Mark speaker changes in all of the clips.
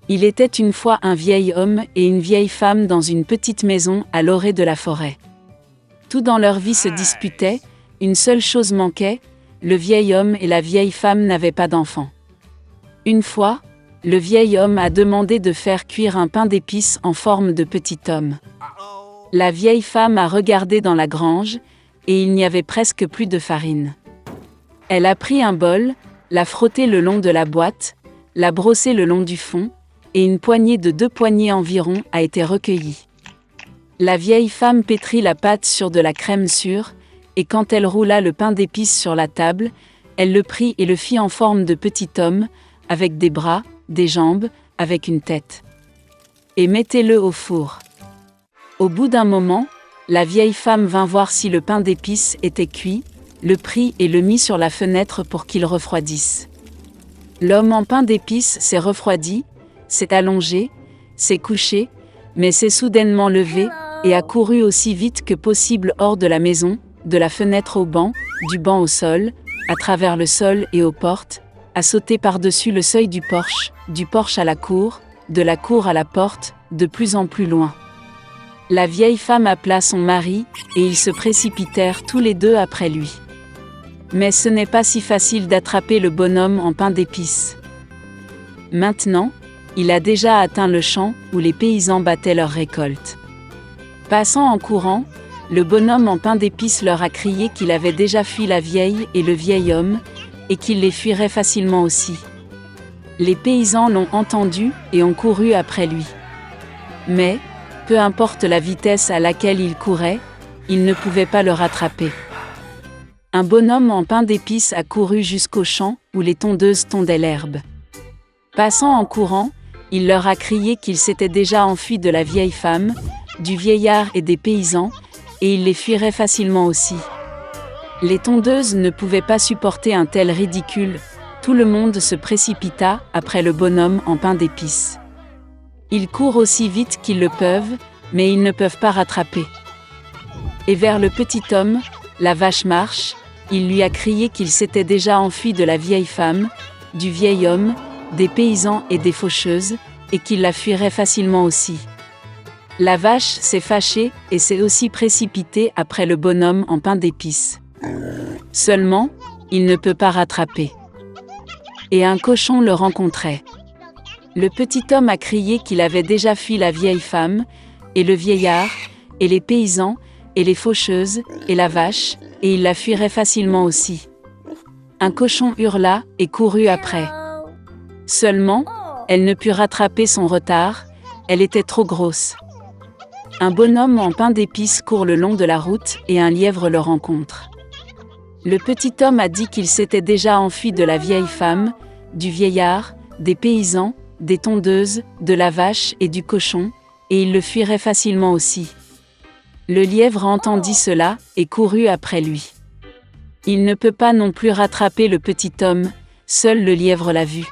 Speaker 1: Il était une fois un vieil homme et une vieille femme dans une petite maison à l'orée de la forêt. Tout dans leur vie se disputait, une seule chose manquait, le vieil homme et la vieille femme n'avaient pas d'enfants. Une fois, le vieil homme a demandé de faire cuire un pain d'épices en forme de petit homme. La vieille femme a regardé dans la grange, et il n'y avait presque plus de farine. Elle a pris un bol, l'a frotté le long de la boîte, l'a brossé le long du fond, et une poignée de 2 poignées environ a été recueillie. La vieille femme pétrit la pâte sur de la crème sûre, et quand elle roula le pain d'épices sur la table, elle le prit et le fit en forme de petit homme, avec des bras, des jambes, avec une tête. Et mettez-le au four. Au bout d'un moment, la vieille femme vint voir si le pain d'épices était cuit, le prit et le mit sur la fenêtre pour qu'il refroidisse. L'homme en pain d'épices s'est refroidi, s'est allongé, s'est couché, mais s'est soudainement levé, et a couru aussi vite que possible hors de la maison, de la fenêtre au banc, du banc au sol, à travers le sol et aux portes, a sauté par-dessus le seuil du porche à la cour, de la cour à la porte, de plus en plus loin. La vieille femme appela son mari, et ils se précipitèrent tous les deux après lui. Mais ce n'est pas si facile d'attraper le bonhomme en pain d'épices. Maintenant, il a déjà atteint le champ où les paysans battaient leur récolte. Passant en courant, le bonhomme en pain d'épices leur a crié qu'il avait déjà fui la vieille et le vieil homme, et qu'il les fuirait facilement aussi. Les paysans l'ont entendu et ont couru après lui. Mais, peu importe la vitesse à laquelle il courait, il ne pouvait pas le rattraper. Un bonhomme en pain d'épices a couru jusqu'au champ où les tondeuses tondaient l'herbe. Passant en courant, il leur a crié qu'il s'était déjà enfui de la vieille femme, du vieillard et des paysans, et il les fuirait facilement aussi. Les tondeuses ne pouvaient pas supporter un tel ridicule, tout le monde se précipita après le bonhomme en pain d'épices. Ils courent aussi vite qu'ils le peuvent, mais ils ne peuvent pas rattraper. Et vers le petit homme, la vache marche, il lui a crié qu'il s'était déjà enfui de la vieille femme, du vieil homme, des paysans et des faucheuses, et qu'il la fuirait facilement aussi. La vache s'est fâchée et s'est aussi précipitée après le bonhomme en pain d'épices. Seulement, il ne peut pas rattraper. Et un cochon le rencontrait. Le petit homme a crié qu'il avait déjà fui la vieille femme, et le vieillard, et les paysans, et les faucheuses, et la vache, et il la fuirait facilement aussi. Un cochon hurla et courut après. Seulement, elle ne put rattraper son retard, elle était trop grosse. Un bonhomme en pain d'épices court le long de la route et un lièvre le rencontre. Le petit homme a dit qu'il s'était déjà enfui de la vieille femme, du vieillard, des paysans, des tondeuses, de la vache et du cochon, et il le fuirait facilement aussi. Le lièvre entendit cela et courut après lui. Il ne peut pas non plus rattraper le petit homme, seul le lièvre l'a vu.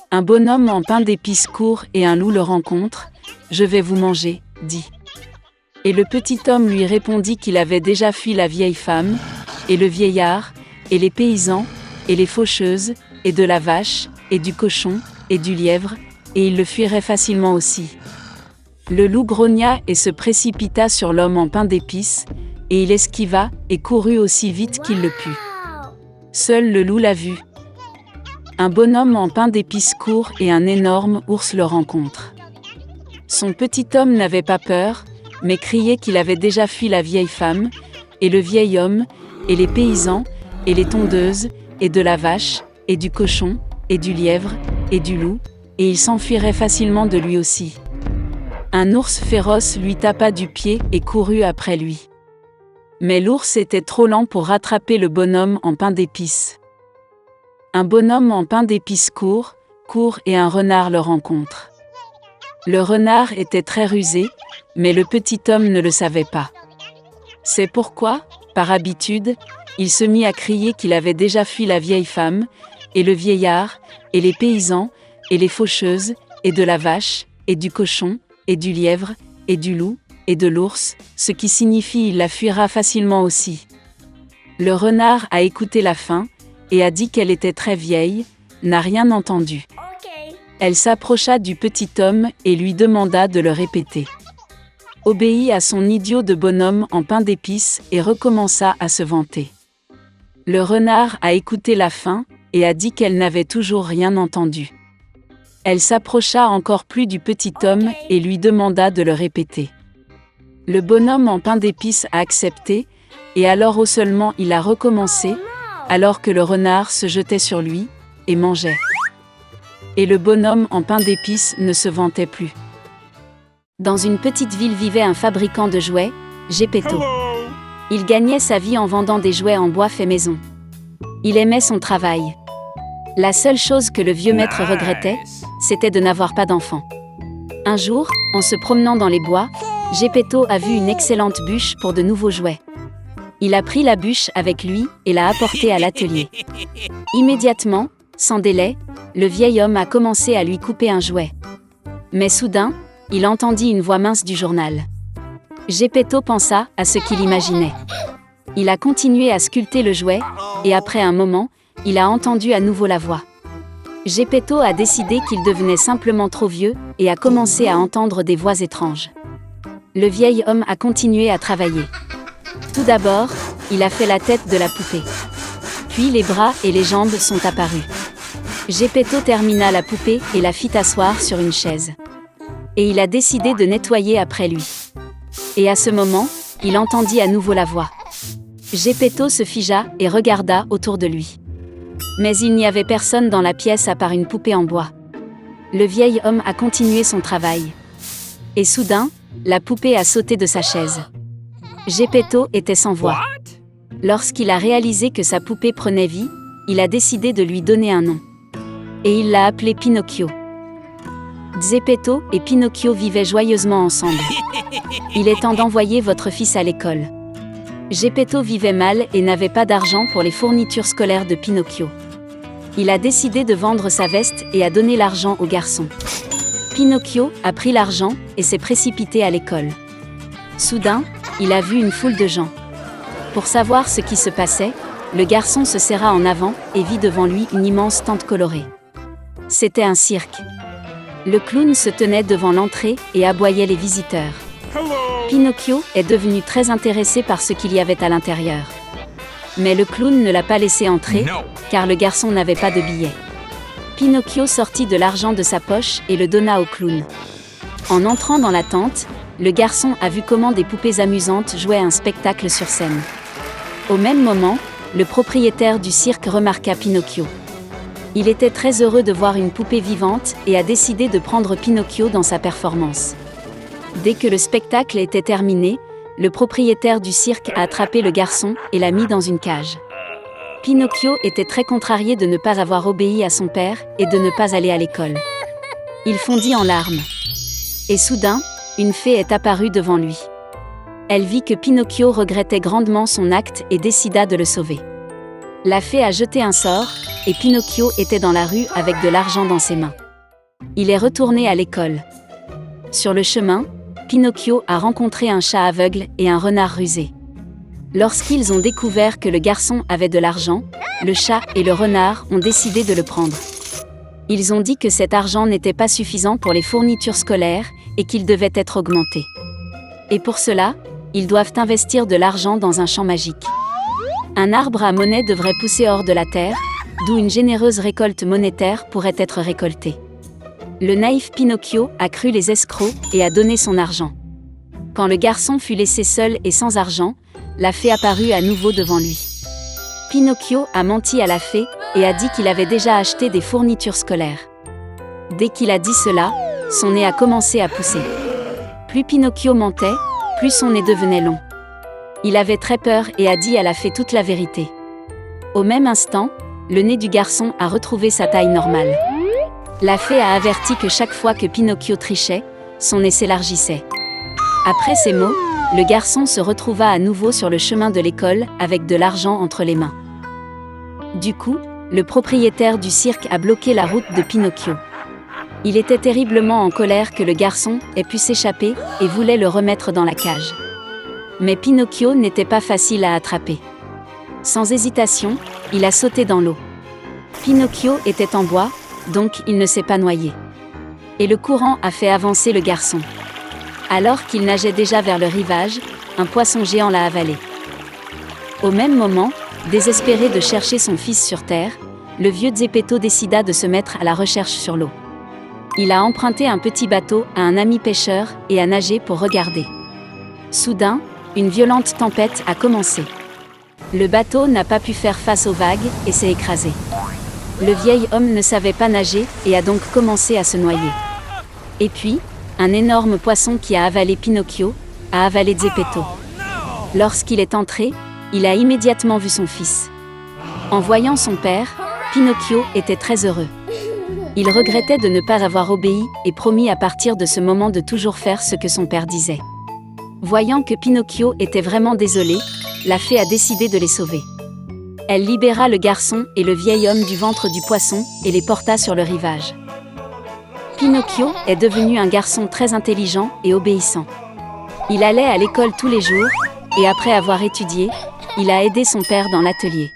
Speaker 1: Un bonhomme en pain d'épices court et un loup le rencontre. « Je vais vous manger », dit. Et le petit homme lui répondit qu'il avait déjà fui la vieille femme, et le vieillard, et les paysans, et les faucheuses, et de la vache, et du cochon, et du lièvre, et il le fuirait facilement aussi. Le loup grogna et se précipita sur l'homme en pain d'épices, et il esquiva et courut aussi vite qu'il le put. Seul le loup l'a vu. Un bonhomme en pain d'épices court et un énorme ours le rencontre. Son petit homme n'avait pas peur, mais criait qu'il avait déjà fui la vieille femme, et le vieil homme, et les paysans, et les tondeuses, et de la vache, et du cochon, et du lièvre, et du loup, et il s'enfuirait facilement de lui aussi. Un ours féroce lui tapa du pied et courut après lui. Mais l'ours était trop lent pour rattraper le bonhomme en pain d'épices. Un bonhomme en pain d'épices court et un renard le rencontre. Le renard était très rusé, mais le petit homme ne le savait pas. C'est pourquoi, par habitude, il se mit à crier qu'il avait déjà fui la vieille femme, et le vieillard, et les paysans, et les faucheuses, et de la vache, et du cochon, et du lièvre, et du loup, et de l'ours, ce qui signifie il la fuira facilement aussi. Le renard a écouté la fin, et a dit qu'elle était très vieille, n'a rien entendu. Elle s'approcha du petit homme et lui demanda de le répéter. Obéit à son idiot de bonhomme en pain d'épices et recommença à se vanter. Le renard a écouté la fin et a dit qu'elle n'avait toujours rien entendu. Elle s'approcha encore plus du petit homme et lui demanda de le répéter. Le bonhomme en pain d'épices a accepté, et alors seulement il a recommencé, alors que le renard se jetait sur lui et mangeait. Et le bonhomme en pain d'épices ne se vantait plus. Dans une petite ville vivait un fabricant de jouets, Geppetto. Il gagnait sa vie en vendant des jouets en bois fait maison. Il aimait son travail. La seule chose que le vieux maître regrettait, c'était de n'avoir pas d'enfant. Un jour, en se promenant dans les bois, Geppetto a vu une excellente bûche pour de nouveaux jouets. Il a pris la bûche avec lui et l'a apportée à l'atelier. Immédiatement, sans délai, le vieil homme a commencé à lui couper un jouet. Mais soudain, il entendit une voix mince du journal. Geppetto pensa à ce qu'il imaginait. Il a continué à sculpter le jouet, et après un moment, il a entendu à nouveau la voix. Geppetto a décidé qu'il devenait simplement trop vieux, et a commencé à entendre des voix étranges. Le vieil homme a continué à travailler. Tout d'abord, il a fait la tête de la poupée. Puis les bras et les jambes sont apparus. Geppetto termina la poupée et la fit asseoir sur une chaise. Et il a décidé de nettoyer après lui. Et à ce moment, il entendit à nouveau la voix. Geppetto se figea et regarda autour de lui. Mais il n'y avait personne dans la pièce à part une poupée en bois. Le vieil homme a continué son travail. Et soudain, la poupée a sauté de sa chaise. Geppetto était sans voix. Lorsqu'il a réalisé que sa poupée prenait vie, il a décidé de lui donner un nom. Et il l'a appelé Pinocchio. Geppetto et Pinocchio vivaient joyeusement ensemble. Il est temps d'envoyer votre fils à l'école. Geppetto vivait mal et n'avait pas d'argent pour les fournitures scolaires de Pinocchio. Il a décidé de vendre sa veste et a donné l'argent au garçon. Pinocchio a pris l'argent et s'est précipité à l'école. Soudain, il a vu une foule de gens. Pour savoir ce qui se passait, le garçon se serra en avant et vit devant lui une immense tente colorée. C'était un cirque. Le clown se tenait devant l'entrée et aboyait les visiteurs. Pinocchio est devenu très intéressé par ce qu'il y avait à l'intérieur. Mais le clown ne l'a pas laissé entrer, car le garçon n'avait pas de billets. Pinocchio sortit de l'argent de sa poche et le donna au clown. En entrant dans la tente, le garçon a vu comment des poupées amusantes jouaient un spectacle sur scène. Au même moment, le propriétaire du cirque remarqua Pinocchio. Il était très heureux de voir une poupée vivante et a décidé de prendre Pinocchio dans sa performance. Dès que le spectacle était terminé, le propriétaire du cirque a attrapé le garçon et l'a mis dans une cage. Pinocchio était très contrarié de ne pas avoir obéi à son père et de ne pas aller à l'école. Il fondit en larmes. Et soudain, une fée est apparue devant lui. Elle vit que Pinocchio regrettait grandement son acte et décida de le sauver. La fée a jeté un sort, et Pinocchio était dans la rue avec de l'argent dans ses mains. Il est retourné à l'école. Sur le chemin, Pinocchio a rencontré un chat aveugle et un renard rusé. Lorsqu'ils ont découvert que le garçon avait de l'argent, le chat et le renard ont décidé de le prendre. Ils ont dit que cet argent n'était pas suffisant pour les fournitures scolaires et qu'il devait être augmenté. Et pour cela, ils doivent investir de l'argent dans un champ magique. Un arbre à monnaie devrait pousser hors de la terre, d'où une généreuse récolte monétaire pourrait être récoltée. Le naïf Pinocchio a cru les escrocs et a donné son argent. Quand le garçon fut laissé seul et sans argent, la fée apparut à nouveau devant lui. Pinocchio a menti à la fée et a dit qu'il avait déjà acheté des fournitures scolaires. Dès qu'il a dit cela, son nez a commencé à pousser. Plus Pinocchio mentait, plus son nez devenait long. Il avait très peur et a dit à la fée toute la vérité. Au même instant, le nez du garçon a retrouvé sa taille normale. La fée a averti que chaque fois que Pinocchio trichait, son nez s'élargissait. Après ces mots, le garçon se retrouva à nouveau sur le chemin de l'école avec de l'argent entre les mains. Du coup, le propriétaire du cirque a bloqué la route de Pinocchio. Il était terriblement en colère que le garçon ait pu s'échapper et voulait le remettre dans la cage. Mais Pinocchio n'était pas facile à attraper. Sans hésitation, il a sauté dans l'eau. Pinocchio était en bois, donc il ne s'est pas noyé. Et le courant a fait avancer le garçon. Alors qu'il nageait déjà vers le rivage, un poisson géant l'a avalé. Au même moment, désespéré de chercher son fils sur terre, le vieux Zepeto décida de se mettre à la recherche sur l'eau. Il a emprunté un petit bateau à un ami pêcheur et a nagé pour regarder. Soudain, une violente tempête a commencé. Le bateau n'a pas pu faire face aux vagues et s'est écrasé. Le vieil homme ne savait pas nager et a donc commencé à se noyer. Et puis, un énorme poisson qui a avalé Pinocchio a avalé Zepeto. Lorsqu'il est entré, il a immédiatement vu son fils. En voyant son père, Pinocchio était très heureux. Il regrettait de ne pas avoir obéi et promit à partir de ce moment de toujours faire ce que son père disait. Voyant que Pinocchio était vraiment désolé, la fée a décidé de les sauver. Elle libéra le garçon et le vieil homme du ventre du poisson et les porta sur le rivage. Pinocchio est devenu un garçon très intelligent et obéissant. Il allait à l'école tous les jours, et après avoir étudié, il a aidé son père dans l'atelier.